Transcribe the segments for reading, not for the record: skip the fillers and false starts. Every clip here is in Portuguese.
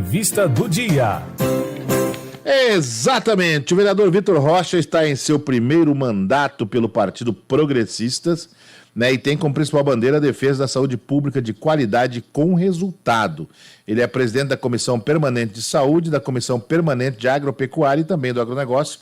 Vista do dia. Exatamente. O vereador Vitor Rocha está em seu primeiro mandato pelo Partido Progressistas, né, e tem como principal bandeira a defesa da saúde pública de qualidade com resultado. Ele é presidente da Comissão Permanente de Saúde, da Comissão Permanente de Agropecuária e também do Agronegócio,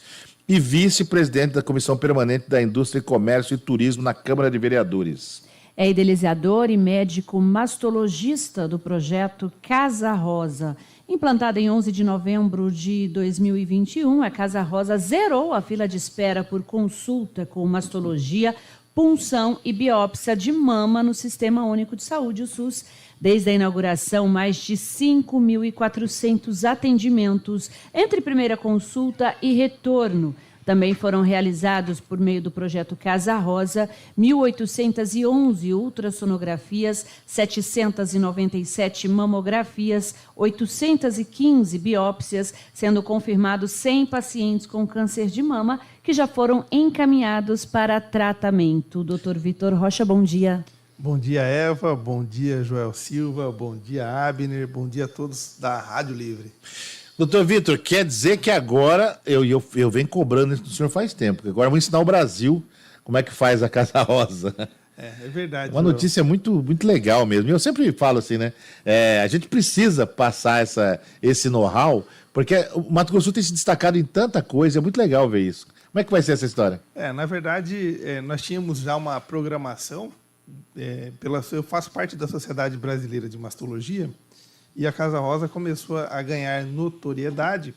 e vice-presidente da Comissão Permanente da Indústria, Comércio e Turismo na Câmara de Vereadores. É idealizador e médico mastologista do projeto Casa Rosa. Implantada em 11 de novembro de 2021, a Casa Rosa zerou a fila de espera por consulta com mastologia, punção e biópsia de mama no Sistema Único de Saúde, o SUS. Desde a inauguração, mais de 5.400 atendimentos entre primeira consulta e retorno. Também foram realizados, por meio do projeto Casa Rosa, 1.811 ultrassonografias, 797 mamografias, 815 biópsias, sendo confirmados 100 pacientes com câncer de mama que já foram encaminhados para tratamento. Dr. Vitor Rocha, bom dia. Bom dia, Eva. Bom dia, Joel Silva. Bom dia, Abner. Bom dia a todos da Rádio Livre. Doutor Vitor, quer dizer que agora, eu venho cobrando isso do senhor faz tempo, que agora eu vou ensinar o Brasil como é que faz a Casa Rosa. É verdade. Uma notícia muito, muito legal mesmo. Eu sempre falo assim, né? A gente precisa passar esse know-how, porque o Mato Grosso tem se destacado em tanta coisa, é muito legal ver isso. Como é que vai ser essa história? Na verdade, nós tínhamos já uma programação, eu faço parte da Sociedade Brasileira de Mastologia, e a Casa Rosa começou a ganhar notoriedade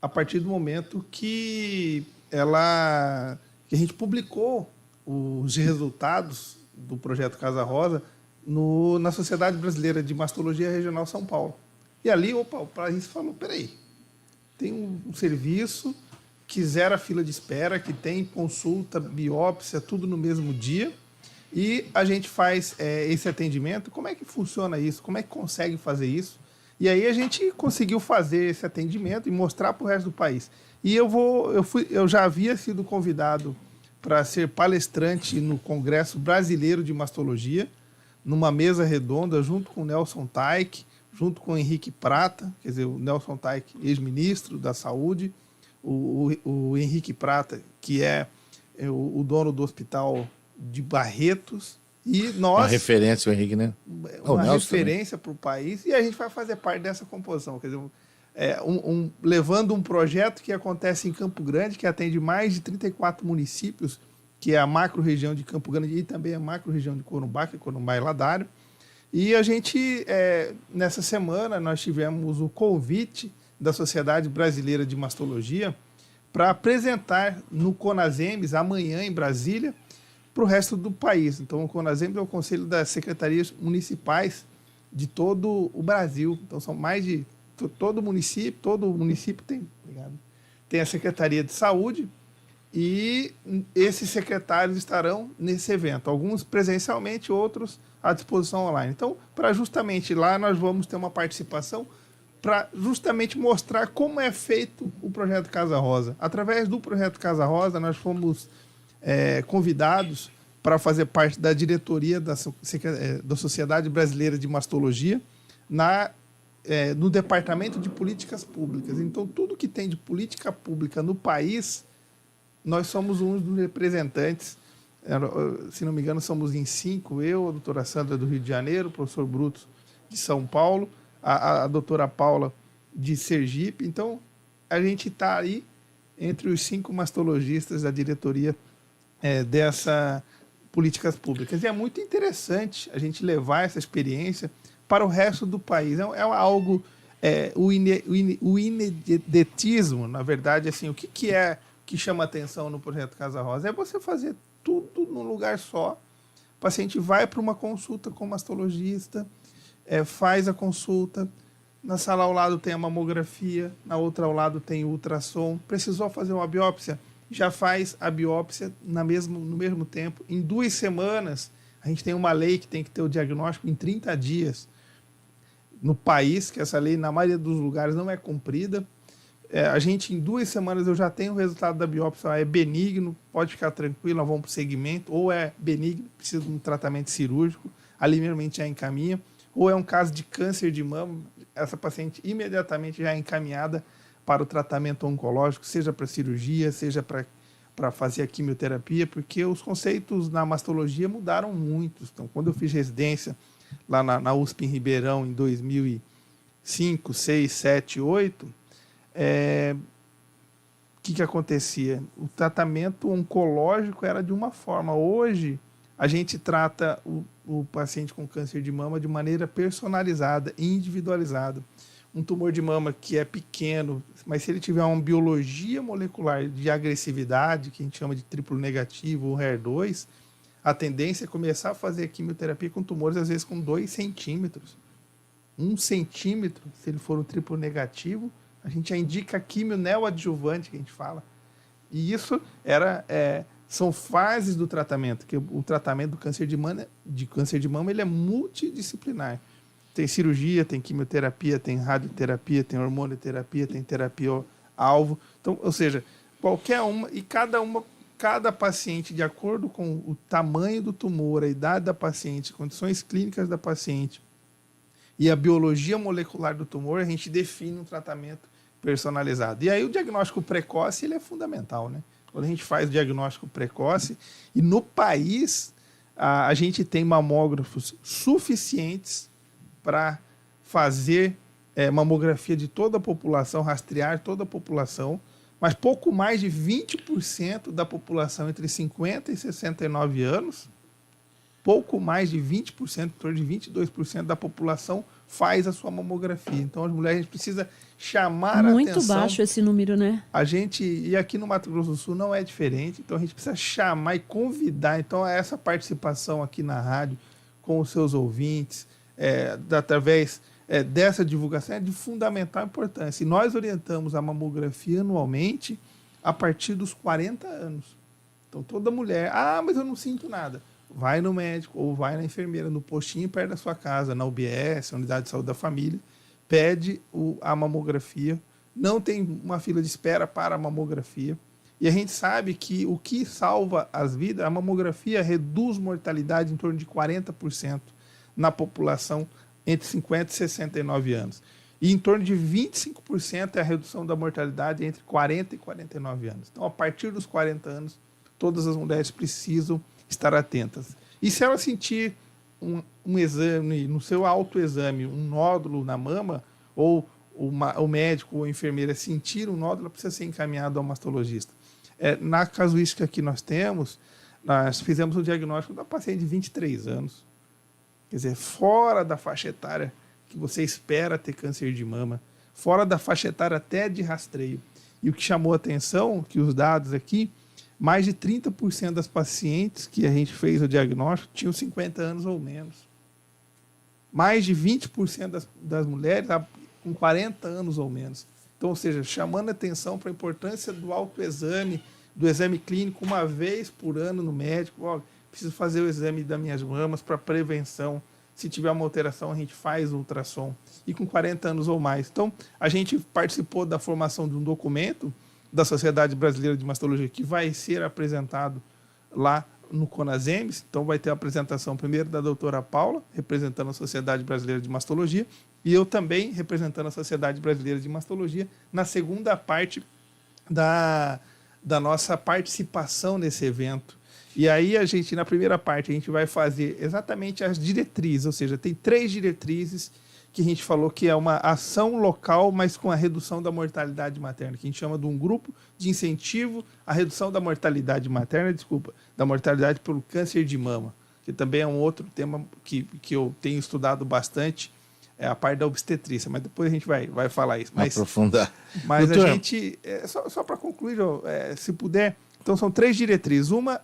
a partir do momento que a gente publicou os resultados do projeto Casa Rosa na Sociedade Brasileira de Mastologia Regional São Paulo. E ali, o país falou, peraí, tem um serviço que zera a fila de espera, que tem consulta, biópsia, tudo no mesmo dia, e a gente faz esse atendimento. Como é que funciona isso? Como é que consegue fazer isso? E aí a gente conseguiu fazer esse atendimento e mostrar para o resto do país. E eu já havia sido convidado para ser palestrante no Congresso Brasileiro de Mastologia, numa mesa redonda, junto com o Nelson Taik, junto com o Henrique Prata, quer dizer, o Nelson Taik, ex-ministro da Saúde, o Henrique Prata, que é o dono do hospital de Barretos, e nós... Uma referência, o Henrique, né? Uma referência para o país, e a gente vai fazer parte dessa composição, quer dizer, levando um projeto que acontece em Campo Grande, que atende mais de 34 municípios, que é a macro-região de Campo Grande e também a macro-região de Corumbá, que é Corumbá e Ladário. E a gente, nessa semana, nós tivemos o convite da Sociedade Brasileira de Mastologia para apresentar no CONASEMES, amanhã em Brasília, para o resto do país. Então, o CONASEMES é o Conselho das Secretarias Municipais de todo o Brasil. Então, são mais de... Todo município tem a Secretaria de Saúde, e esses secretários estarão nesse evento. Alguns presencialmente, outros à disposição online. Então, para justamente lá, nós vamos ter uma participação para justamente mostrar como é feito o projeto Casa Rosa. Através do projeto Casa Rosa, nós fomos convidados para fazer parte da diretoria da Sociedade Brasileira de Mastologia no Departamento de Políticas Públicas. Então, tudo que tem de política pública no país, nós somos um dos representantes. Se não me engano, somos em 5, eu, a doutora Sandra do Rio de Janeiro, o professor Bruto de São Paulo, a doutora Paula de Sergipe. Então, a gente está aí entre os 5 mastologistas da diretoria dessas políticas públicas. E é muito interessante a gente levar essa experiência para o resto do país. É algo, o ineditismo, na verdade, assim, o que é que chama atenção no projeto Casa Rosa? É você fazer tudo num lugar só. O paciente vai para uma consulta com o mastologista, faz a consulta, na sala ao lado tem a mamografia, na outra ao lado tem o ultrassom. Precisou fazer uma biópsia? Já faz a biópsia no mesmo tempo. Em 2 semanas, a gente tem uma lei que tem que ter o diagnóstico em 30 dias no país, que essa lei, na maioria dos lugares, não é cumprida. A gente, em 2 semanas, eu já tenho o resultado da biópsia, é benigno, pode ficar tranquilo, nós vamos para o segmento, ou é benigno, precisa de um tratamento cirúrgico, ali mesmo a gente já encaminha, ou é um caso de câncer de mama, essa paciente imediatamente já é encaminhada para o tratamento oncológico, seja para cirurgia, seja para fazer a quimioterapia, porque os conceitos na mastologia mudaram muito. Então, quando eu fiz residência lá na USP em Ribeirão, em 2005, 6, 7, 8, o que acontecia? O tratamento oncológico era de uma forma. Hoje, a gente trata o paciente com câncer de mama de maneira personalizada, individualizada. Um tumor de mama que é pequeno, mas se ele tiver uma biologia molecular de agressividade, que a gente chama de triplo negativo ou HER2, a tendência é começar a fazer quimioterapia com tumores, às vezes, com 2 centímetros. 1 centímetro, se ele for um triplo negativo, a gente já indica quimio neoadjuvante, que a gente fala. E isso são fases do tratamento, que o tratamento do câncer de mama ele é multidisciplinar. Tem cirurgia, tem quimioterapia, tem radioterapia, tem hormonioterapia, tem terapia-alvo. Então, ou seja, qualquer uma, e cada paciente, de acordo com o tamanho do tumor, a idade da paciente, condições clínicas da paciente e a biologia molecular do tumor, a gente define um tratamento personalizado. E aí o diagnóstico precoce ele é fundamental, né? Quando a gente faz o diagnóstico precoce, e no país a gente tem mamógrafos suficientes para fazer mamografia de toda a população, rastrear toda a população, mas pouco mais de 20% da população entre 50 e 69 anos, pouco mais de 20%, em torno de 22% da população faz a sua mamografia. Então, as mulheres, a gente precisa chamar a atenção. Muito baixo esse número, né? E aqui no Mato Grosso do Sul não é diferente, então a gente precisa chamar e convidar. Então, essa participação aqui na rádio com os seus ouvintes, através dessa divulgação, é de fundamental importância. E nós orientamos a mamografia anualmente a partir dos 40 anos. Então, toda mulher, mas eu não sinto nada. Vai no médico ou vai na enfermeira, no postinho perto da sua casa, na UBS, Unidade de Saúde da Família, pede a mamografia. Não tem uma fila de espera para a mamografia. E a gente sabe que o que salva as vidas, a mamografia reduz mortalidade em torno de 40% na população entre 50 e 69 anos. E em torno de 25% é a redução da mortalidade entre 40 e 49 anos. Então, a partir dos 40 anos, todas as mulheres precisam estar atentas. E se ela sentir um exame, no seu autoexame, um nódulo na mama, ou o médico ou a enfermeira sentir um nódulo, ela precisa ser encaminhada ao mastologista. Na casuística que nós temos, nós fizemos o diagnóstico da paciente de 23 anos. Quer dizer, fora da faixa etária que você espera ter câncer de mama, fora da faixa etária até de rastreio. E o que chamou a atenção, que os dados aqui, mais de 30% das pacientes que a gente fez o diagnóstico tinham 50 anos ou menos. Mais de 20% das mulheres com 40 anos ou menos. Então, ou seja, chamando a atenção para a importância do autoexame, do exame clínico uma vez por ano no médico. Preciso fazer o exame das minhas mamas para prevenção. Se tiver uma alteração, a gente faz ultrassom. E com 40 anos ou mais. Então, a gente participou da formação de um documento da Sociedade Brasileira de Mastologia que vai ser apresentado lá no CONASEMES. Então, vai ter a apresentação primeiro da doutora Paula, representando a Sociedade Brasileira de Mastologia, e eu também representando a Sociedade Brasileira de Mastologia, na segunda parte da nossa participação nesse evento. E aí, na primeira parte, a gente vai fazer exatamente as diretrizes, ou seja, tem 3 diretrizes que a gente falou que é uma ação local, mas com a redução da mortalidade materna, que a gente chama de um grupo de incentivo à redução da mortalidade materna, da mortalidade pelo câncer de mama, que também é um outro tema que eu tenho estudado bastante, a parte da obstetrícia, mas depois a gente vai falar isso. Aprofundar. Mas Doutor, a gente, só para concluir, se puder, então são 3 diretrizes. Uma,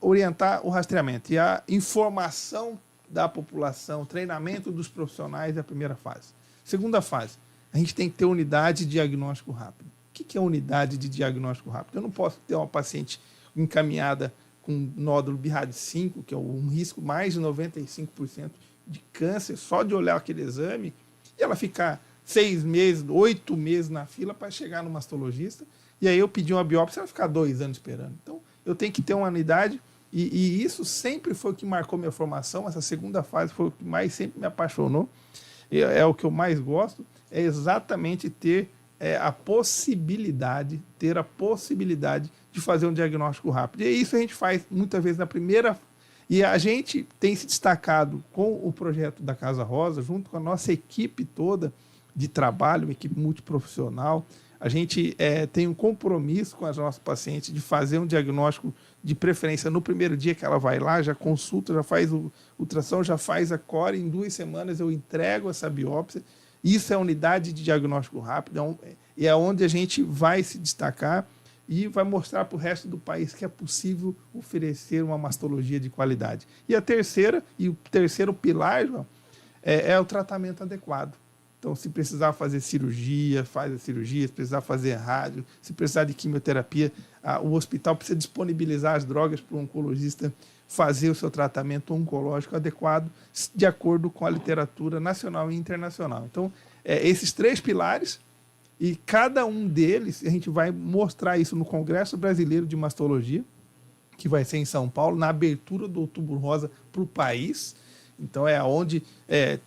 orientar o rastreamento e a informação da população, treinamento dos profissionais é a primeira fase. Segunda fase, a gente tem que ter unidade de diagnóstico rápido. O que é unidade de diagnóstico rápido? Eu não posso ter uma paciente encaminhada com nódulo BIRAD5, que é um risco mais de 95% de câncer, só de olhar aquele exame, e ela ficar 6 meses, 8 meses na fila para chegar no mastologista, e aí eu pedir uma biópsia, ela ficar 2 anos esperando. Então, eu tenho que ter uma unidade. E isso sempre foi o que marcou minha formação. Essa segunda fase foi o que mais sempre me apaixonou. é o que eu mais gosto, é exatamente ter a possibilidade de fazer um diagnóstico rápido. E isso a gente faz muitas vezes na primeira. E a gente tem se destacado com o projeto da Casa Rosa, junto com a nossa equipe toda de trabalho, uma equipe multiprofissional. A gente tem um compromisso com as nossas pacientes de fazer um diagnóstico de preferência no primeiro dia que ela vai lá, já consulta, já faz o ultrassom, já faz a core, em 2 semanas eu entrego essa biópsia. Isso é a unidade de diagnóstico rápido, e é onde a gente vai se destacar e vai mostrar para o resto do país que é possível oferecer uma mastologia de qualidade. E o terceiro pilar, João, é o tratamento adequado. Então, se precisar fazer cirurgia, faz a cirurgia. Se precisar fazer rádio, se precisar de quimioterapia, o hospital precisa disponibilizar as drogas para o oncologista fazer o seu tratamento oncológico adequado, de acordo com a literatura nacional e internacional. Então, esses 3 pilares, e cada um deles, a gente vai mostrar isso no Congresso Brasileiro de Mastologia, que vai ser em São Paulo, na abertura do Outubro Rosa para o país. Então, é onde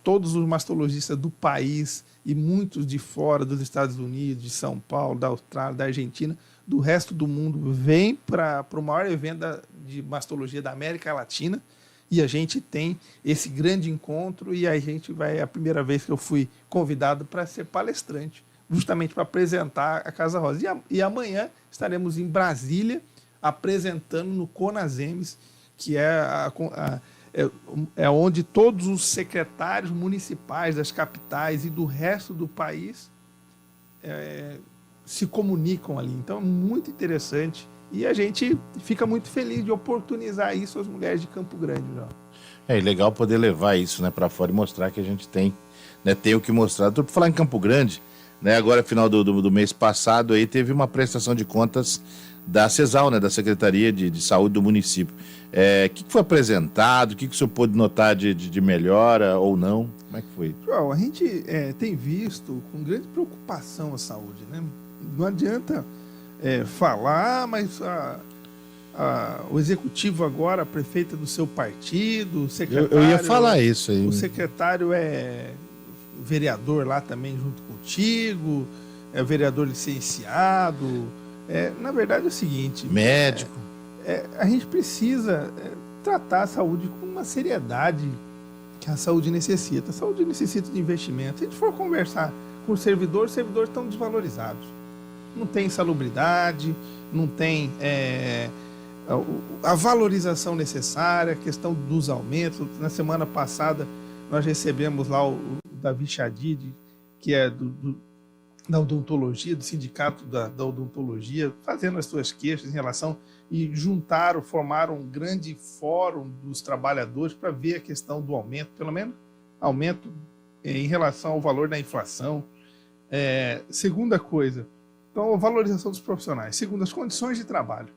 todos os mastologistas do país e muitos de fora dos Estados Unidos, de São Paulo, da Austrália, da Argentina, do resto do mundo, vêm para o maior evento de mastologia da América Latina, e a gente tem esse grande encontro, e a gente é a primeira vez que eu fui convidado para ser palestrante, justamente para apresentar a Casa Rosa. E amanhã estaremos em Brasília, apresentando no CONASEMES, que é onde todos os secretários municipais das capitais e do resto do país se comunicam ali. Então, é muito interessante. E a gente fica muito feliz de oportunizar isso às mulheres de Campo Grande. É legal poder levar isso, né, para fora e mostrar que a gente tem o que mostrar. Por falar em Campo Grande, né, agora, final do mês passado, aí teve uma prestação de contas da CESAL, né, da Secretaria de Saúde do município. O que foi apresentado? O que o senhor pôde notar de melhora ou não? Como é que foi? João, a gente tem visto com grande preocupação a saúde, né? Não adianta falar, mas o executivo agora, a prefeita do seu partido, o secretário... Eu ia falar isso aí. O secretário é vereador lá também junto contigo, é vereador licenciado. Na verdade é o seguinte... Médico. A gente precisa tratar a saúde com uma seriedade que a saúde necessita. A saúde necessita de investimento. Se a gente for conversar com os servidores estão desvalorizados. Não tem salubridade, não tem a valorização necessária, a questão dos aumentos. Na semana passada, nós recebemos lá o Davi Chadid, que é da odontologia, do sindicato da odontologia, fazendo as suas queixas em relação, e formaram um grande fórum dos trabalhadores para ver a questão do aumento, pelo menos aumento em relação ao valor da inflação. Segunda coisa, então, a valorização dos profissionais. Segundo, as condições de trabalho.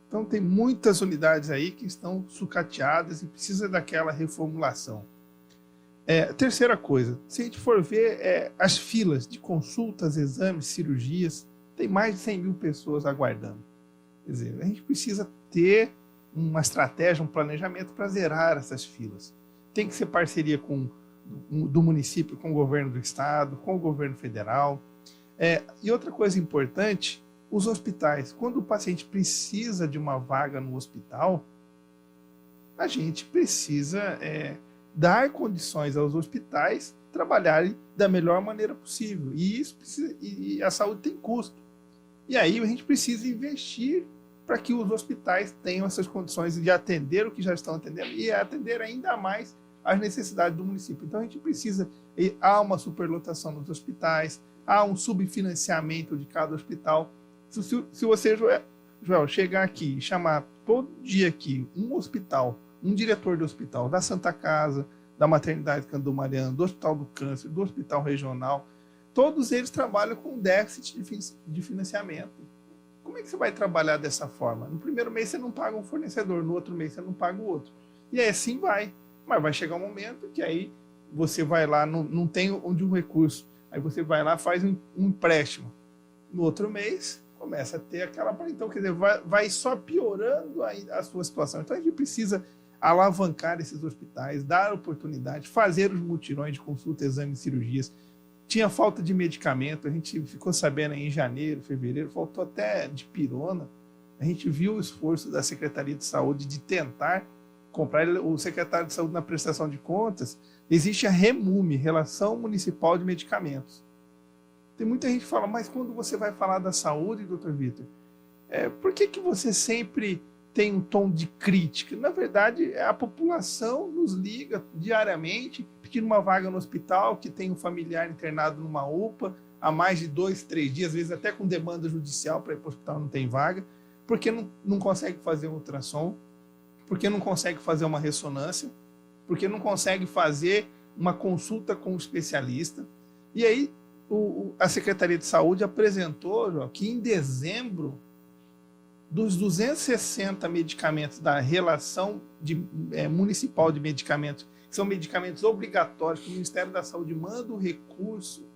Então, tem muitas unidades aí que estão sucateadas e precisa daquela reformulação. Terceira coisa, se a gente for ver as filas de consultas, exames, cirurgias, tem mais de 100 mil pessoas aguardando. Quer dizer, a gente precisa ter uma estratégia, um planejamento para zerar essas filas. Tem que ser parceria do município com o governo do estado, com o governo federal. E outra coisa importante, os hospitais. Quando o paciente precisa de uma vaga no hospital, a gente precisa dar condições aos hospitais trabalharem da melhor maneira possível. E a saúde tem custo. E aí a gente precisa investir para que os hospitais tenham essas condições de atender o que já estão atendendo e atender ainda mais as necessidades do município. Então a gente precisa, há uma superlotação nos hospitais, há um subfinanciamento de cada hospital. Se você, Joel, chegar aqui e chamar todo dia aqui um hospital, um diretor do hospital, da Santa Casa, da Maternidade Cândido Mariano, do Hospital do Câncer, do Hospital Regional, todos eles trabalham com déficit de financiamento. Como é que você vai trabalhar dessa forma? No primeiro mês você não paga um fornecedor, no outro mês você não paga o outro. E aí assim vai. Mas vai chegar um momento que aí você vai lá, não tem onde um recurso. Aí você vai lá, faz um empréstimo. No outro mês, começa a ter aquela... Então, quer dizer, vai só piorando a sua situação. Então, a gente precisa alavancar esses hospitais, dar oportunidade, fazer os mutirões de consulta, exames e cirurgias. Tinha falta de medicamento, a gente ficou sabendo aí em janeiro, fevereiro, faltou até de pirona. A gente viu o esforço da Secretaria de Saúde de tentar comprar. O secretário de Saúde, na prestação de contas, existe a REMUME, Relação Municipal de Medicamentos. Tem muita gente que fala, mas quando você vai falar da saúde, doutor Vitor, por que você sempre tem um tom de crítica? Na verdade, a população nos liga diariamente pedindo uma vaga no hospital, que tem um familiar internado numa UPA há mais de 2, 3 dias, às vezes até com demanda judicial para ir para o hospital, não tem vaga, porque não consegue fazer um ultrassom, porque não consegue fazer uma ressonância, porque não consegue fazer uma consulta com um especialista. E aí a Secretaria de Saúde apresentou, João, que em dezembro, dos 260 medicamentos da relação municipal de medicamentos, que são medicamentos obrigatórios, que o Ministério da Saúde manda o recurso,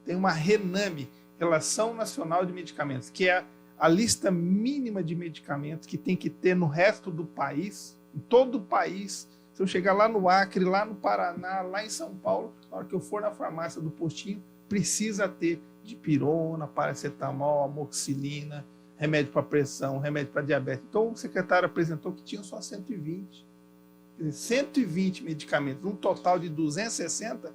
tem uma RENAME, Relação Nacional de Medicamentos, que é a lista mínima de medicamentos que tem que ter no resto do país, em todo o país. Se eu chegar lá no Acre, lá no Paraná, lá em São Paulo, na hora que eu for na farmácia do postinho, precisa ter dipirona, paracetamol, amoxicilina, remédio para pressão, remédio para diabetes. Então o secretário apresentou que tinha só 120. Quer dizer, 120 medicamentos, um total de 260.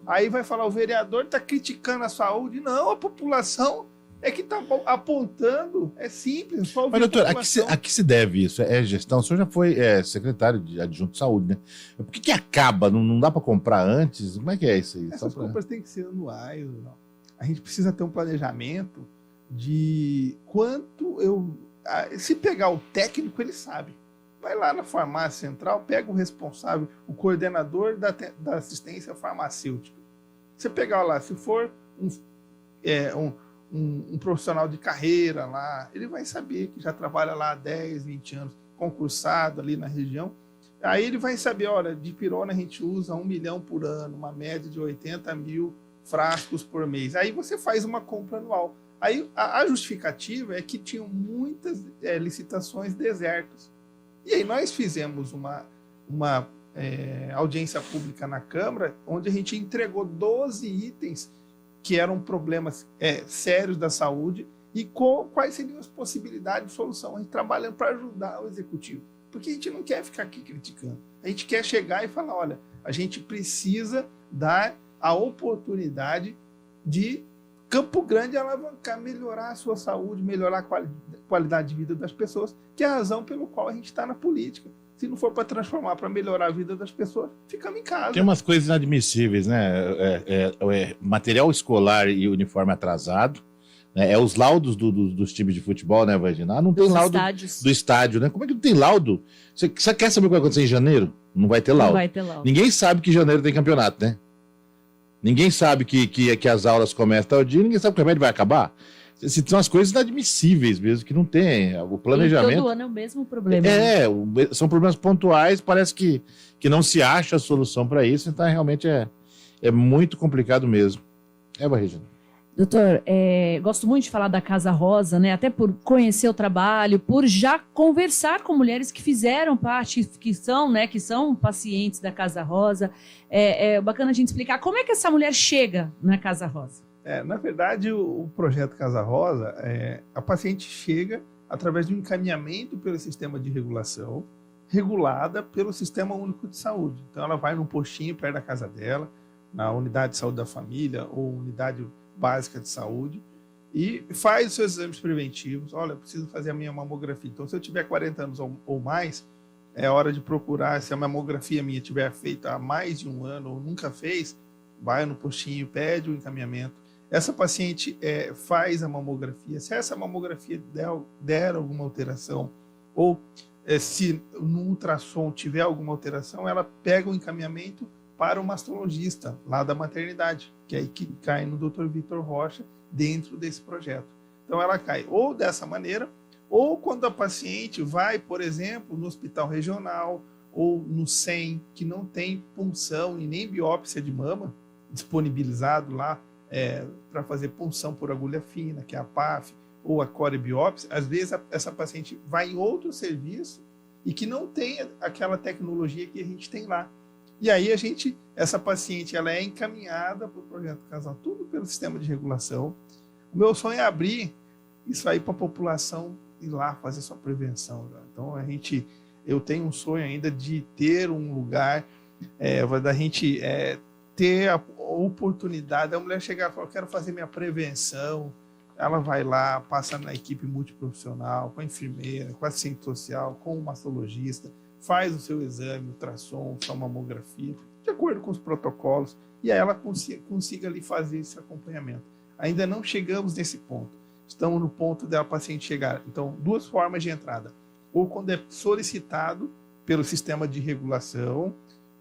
Aí vai falar, o vereador está criticando a saúde. Não, a população é que está apontando. É simples, só Mas, doutor, a que se deve isso? É gestão? O senhor já foi secretário de adjunto de saúde, né? Por que acaba? Não dá para comprar antes? Como é que é isso aí? Essas compras têm que ser anuais. Não. A gente precisa ter um planejamento de quanto se pegar o técnico, ele sabe. Vai lá na farmácia central, pega o responsável, o coordenador da assistência farmacêutica. Você pegar lá, se for um profissional de carreira lá, ele vai saber que já trabalha lá há 10, 20 anos, concursado ali na região. Aí ele vai saber, olha, dipirona a gente usa 1 milhão por ano, uma média de 80 mil frascos por mês. Aí você faz uma compra anual. Aí a justificativa é que tinham muitas licitações desertas. E aí nós fizemos uma audiência pública na Câmara, onde a gente entregou 12 itens que eram problemas sérios da saúde e quais seriam as possibilidades de solução. A gente trabalhando para ajudar o Executivo. Porque a gente não quer ficar aqui criticando. A gente quer chegar e falar, olha, a gente precisa dar a oportunidade de Campo Grande alavancar, melhorar a sua saúde, melhorar a qualidade de vida das pessoas, que é a razão pelo qual a gente está na política. Se não for para transformar, para melhorar a vida das pessoas, ficamos em casa. Tem umas coisas inadmissíveis, né? Material escolar e uniforme atrasado. Né? Os laudos dos times de futebol, né, Vagina? Não tem Dos laudo estádios. do estádio, né? Como é que não tem laudo? Você quer saber o que vai acontecer em janeiro? Não vai ter laudo. Não vai ter laudo. Ninguém sabe que em janeiro tem campeonato, né? Ninguém sabe que as aulas começam tal dia, ninguém sabe que o remédio vai acabar. São as coisas inadmissíveis mesmo, que não tem. O planejamento. E todo ano é o mesmo problema. São problemas pontuais, parece que não se acha a solução para isso, então realmente é muito complicado mesmo. Regina. Doutor, gosto muito de falar da Casa Rosa, né? Até por conhecer o trabalho, por já conversar com mulheres que fizeram parte, que são pacientes da Casa Rosa. É bacana a gente explicar como é que essa mulher chega na Casa Rosa. Na verdade, o projeto Casa Rosa, a paciente chega através de um encaminhamento pelo sistema de regulação, regulada pelo Sistema Único de Saúde. Então, ela vai num postinho perto da casa dela, na unidade de saúde da família ou unidade básica de saúde, e faz os seus exames preventivos. Olha, eu preciso fazer a minha mamografia. Então, se eu tiver 40 anos ou mais, é hora de procurar. Se a mamografia minha tiver feita há mais de um ano ou nunca fez, vai no postinho, pede o encaminhamento. Essa paciente faz a mamografia. Se essa mamografia der alguma alteração, ou se no ultrassom tiver alguma alteração, ela pega o encaminhamento para o mastologista lá da maternidade, que é aí que cai no Dr. Vitor Rocha dentro desse projeto. Então ela cai ou dessa maneira, ou quando a paciente vai, por exemplo, no hospital regional ou no SEM, que não tem punção e nem biópsia de mama disponibilizado lá para fazer punção por agulha fina, que é a PAF, ou a corebiópsia. Às vezes essa paciente vai em outro serviço e que não tem aquela tecnologia que a gente tem lá. E aí essa paciente, ela é encaminhada para o projeto Casal, tudo pelo sistema de regulação. O meu sonho é abrir isso aí para a população ir lá fazer sua prevenção. Então eu tenho um sonho ainda de ter um lugar da gente ter a oportunidade, a mulher chegar e falar, eu quero fazer minha prevenção, ela vai lá, passa na equipe multiprofissional, com a enfermeira, com a assistente social, com o mastologista, faz o seu exame, ultrassom, sua mamografia, de acordo com os protocolos, e aí ela consiga ali fazer esse acompanhamento. Ainda não chegamos nesse ponto. Estamos no ponto da paciente chegar. Então, 2 formas de entrada. Ou quando é solicitado pelo sistema de regulação,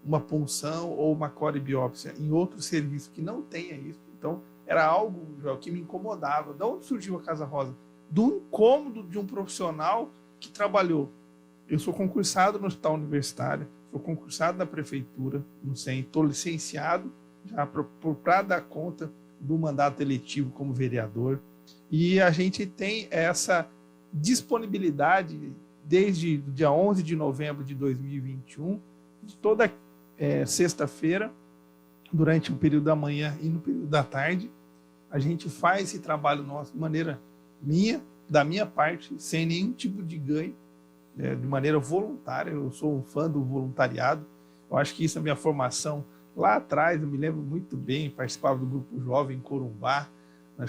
uma punção ou uma corebiópsia em outro serviço que não tenha isso. Então, era algo, Joel, que me incomodava. De onde surgiu a Casa Rosa? Do incômodo de um profissional que trabalhou. Eu sou concursado no Hospital Universitário, sou concursado na Prefeitura, no SEM, estou licenciado já para dar conta do mandato eletivo como vereador. E a gente tem essa disponibilidade desde o dia 11 de novembro de 2021, de toda sexta-feira, durante o período da manhã e no período da tarde, a gente faz esse trabalho nosso de maneira da minha parte, sem nenhum tipo de ganho, de maneira voluntária. Eu sou um fã do voluntariado. Eu acho que isso é minha formação lá atrás. Eu me lembro muito bem, participava do grupo jovem em Corumbá, na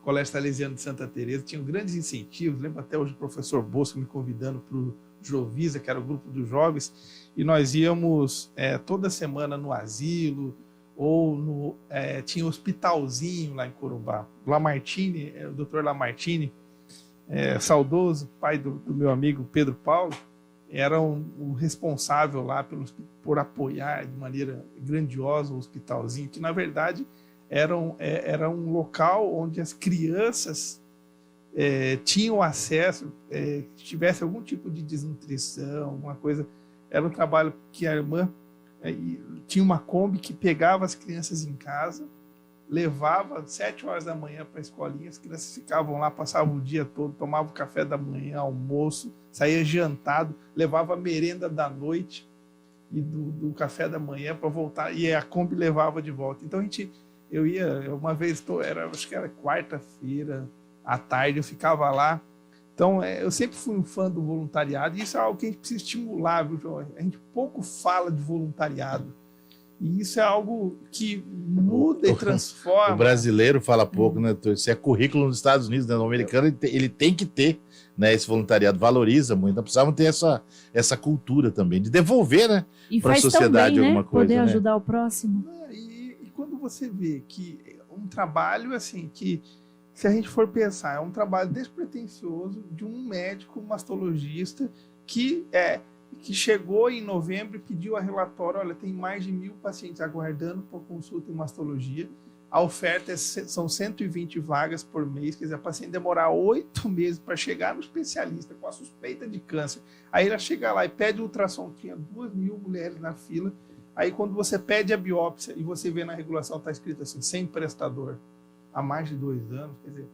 Colégio Salesiano de Santa Teresa. Tinham grandes incentivos. Lembro até hoje o professor Bosco me convidando para o Jovisa, que era o grupo dos jovens, e nós íamos toda semana no asilo, ou tinha um hospitalzinho lá em Corumbá. Lamartine, o doutor Lamartine, saudoso, pai do meu amigo Pedro Paulo, era o responsável lá por apoiar de maneira grandiosa o hospitalzinho, que na verdade era um local onde as crianças tinham acesso, que tivesse algum tipo de desnutrição, alguma coisa. Era um trabalho que a irmã tinha uma Kombi que pegava as crianças em casa, levava às 7 horas da manhã para a escolinha, as crianças ficavam lá, passavam o dia todo, tomavam café da manhã, almoço, saía jantado, levava a merenda da noite e do café da manhã para voltar, e a Kombi levava de volta. Então eu ia, uma vez, acho que era quarta-feira, à tarde, eu ficava lá. Então, eu sempre fui um fã do voluntariado, e isso é algo que a gente precisa estimular, viu, João? A gente pouco fala de voluntariado. E isso é algo que muda e transforma. O brasileiro fala pouco, né, doutor? Isso é currículo nos Estados Unidos, né? O americano ele tem que ter, né, esse voluntariado, valoriza muito. Então precisavam ter essa cultura também, de devolver, né, para a sociedade bem, alguma né? coisa. Poder né? ajudar o próximo. E quando você vê que um trabalho assim, que se a gente for pensar, é um trabalho despretensioso de um médico mastologista que chegou em novembro e pediu a relatório, olha, tem mais de 1.000 pacientes aguardando por consulta em mastologia, a oferta são 120 vagas por mês, quer dizer, a paciente demorar 8 meses para chegar no especialista com a suspeita de câncer, aí ela chega lá e pede ultrassom, tinha 2.000 mulheres na fila, aí quando você pede a biópsia e você vê na regulação, está escrito assim, sem prestador, há mais de 2 anos, quer dizer,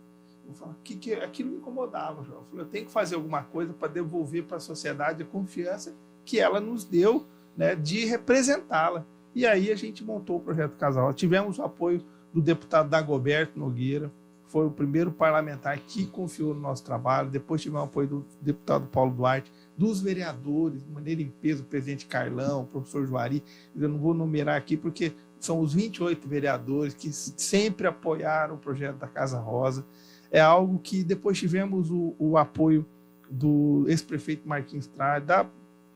eu falo, aquilo me incomodava, João. Eu falei, eu tenho que fazer alguma coisa para devolver para a sociedade a confiança que ela nos deu, né, de representá-la. E aí a gente montou o Projeto Casal. Tivemos o apoio do deputado Dagoberto Nogueira, foi o primeiro parlamentar que confiou no nosso trabalho. Depois tivemos o apoio do deputado Paulo Duarte, dos vereadores, de maneira em peso, o presidente Carlão, o professor Juari. Eu não vou numerar aqui porque são os 28 vereadores que sempre apoiaram o projeto da Casa Rosa. É algo que depois tivemos o apoio do ex-prefeito Marquinhos Trade,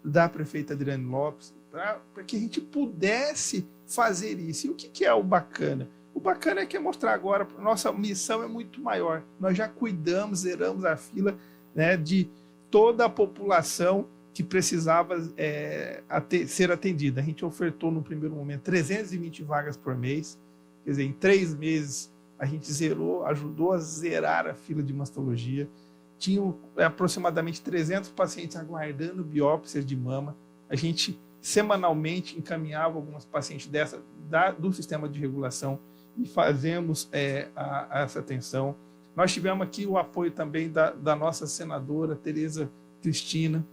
da prefeita Adriane Lopes, para que a gente pudesse fazer isso. E o que é o bacana? O bacana é que é mostrar agora, nossa missão é muito maior. Nós já cuidamos, zeramos a fila, né, de toda a população que precisava ser atendida. A gente ofertou no primeiro momento 320 vagas por mês, quer dizer, em 3 meses a gente ajudou a zerar a fila de mastologia. Tinha aproximadamente 300 pacientes aguardando biópsias de mama. A gente semanalmente encaminhava algumas pacientes do sistema de regulação e fazemos essa atenção. Nós tivemos aqui o apoio também da nossa senadora Tereza Cristina,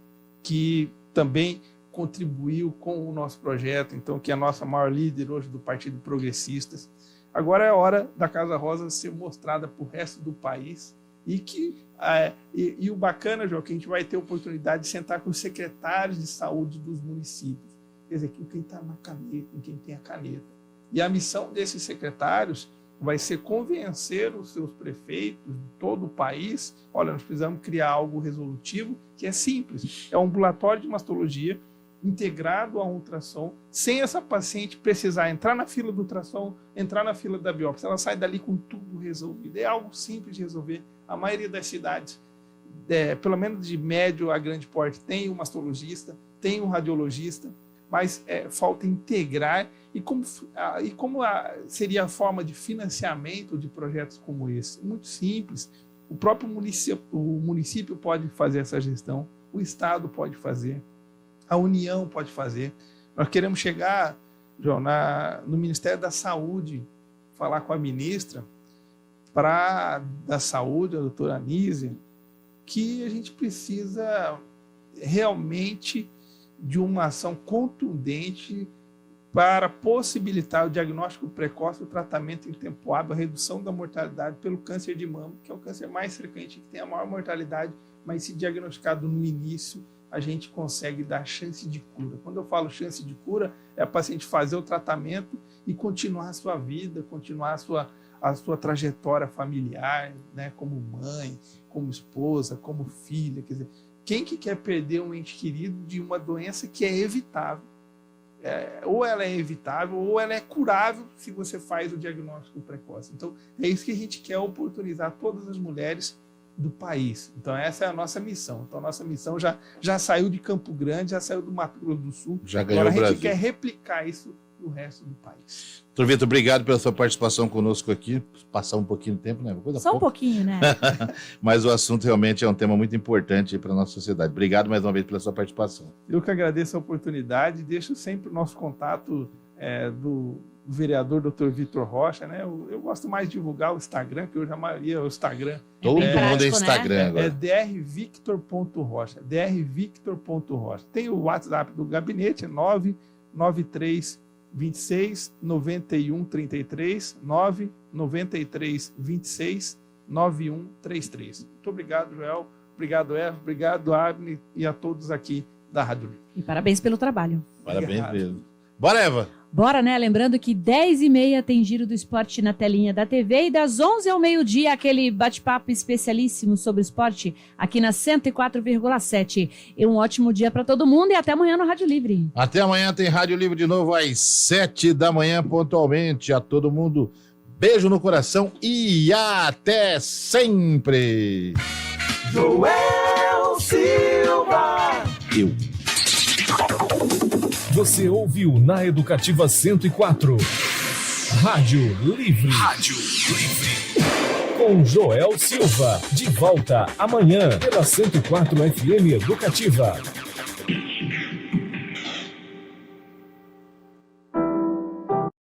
que também contribuiu com o nosso projeto, então, que é a nossa maior líder hoje do Partido Progressistas. Agora é a hora da Casa Rosa ser mostrada para o resto do país e e o bacana, João, que a gente vai ter a oportunidade de sentar com os secretários de saúde dos municípios, quer dizer, quem está na caneta, quem tem a caneta. E a missão desses secretários vai ser convencer os seus prefeitos de todo o país, olha, nós precisamos criar algo resolutivo que é simples, é um ambulatório de mastologia integrado a um ultrassom, sem essa paciente precisar entrar na fila do ultrassom, entrar na fila da biópsia, ela sai dali com tudo resolvido. É algo simples de resolver. A maioria das cidades, pelo menos de médio a grande porte, tem um mastologista, tem um radiologista, mas falta integrar. E como seria a forma de financiamento de projetos como esse? Muito simples. O próprio município pode fazer essa gestão, o Estado pode fazer, a União pode fazer. Nós queremos chegar, João, no Ministério da Saúde, falar com a ministra da Saúde, a doutora Anísia, que a gente precisa realmente de uma ação contundente para possibilitar o diagnóstico precoce, o tratamento em tempo hábil, a redução da mortalidade pelo câncer de mama, que é o câncer mais frequente, que tem a maior mortalidade, mas se diagnosticado no início, a gente consegue dar chance de cura. Quando eu falo chance de cura, é a paciente fazer o tratamento e continuar a sua vida, continuar a sua trajetória familiar, né, como mãe, como esposa, como filha. Quer dizer, quem que quer perder um ente querido de uma doença que é evitável? Ou ela é evitável, ou ela é curável se você faz o diagnóstico precoce. Então, é isso que a gente quer oportunizar todas as mulheres do país. Então, essa é a nossa missão. Então, a nossa missão já saiu de Campo Grande, já saiu do Mato Grosso do Sul. Já ganhou Agora o Brasil. A gente quer replicar isso no resto do país. Doutor Vitor, obrigado pela sua participação conosco aqui. Passar um pouquinho de tempo, né? Só um pouquinho, né? Mas o assunto realmente é um tema muito importante para a nossa sociedade. Obrigado mais uma vez pela sua participação. Eu que agradeço a oportunidade. Deixo sempre o nosso contato do vereador Dr. Vitor Rocha, né? Eu gosto mais de divulgar o Instagram, que hoje a maioria é o Instagram. Todo mundo prático, é Instagram, né? É Agora. drvictor.rocha. drvictor.rocha. Tem o WhatsApp do gabinete, é 993 26 91 33, 993 26 91 33. Muito obrigado, Joel. Obrigado, Eva. Obrigado, Abner, e a todos aqui da Rádio Livre. E parabéns pelo trabalho. Parabéns Obrigado. mesmo. Bora, Eva! Bora, né? Lembrando que 10h30 tem Giro do Esporte na telinha da TV e das 11 ao meio-dia aquele bate-papo especialíssimo sobre esporte aqui na 104,7. E um ótimo dia para todo mundo e até amanhã no Rádio Livre. Até amanhã tem Rádio Livre de novo às 7 da manhã pontualmente. A todo mundo, beijo no coração e até sempre! Joel Silva. Você ouviu na Educativa 104. Rádio Livre. Rádio Livre. Com Joel Silva. De volta amanhã pela 104 FM Educativa.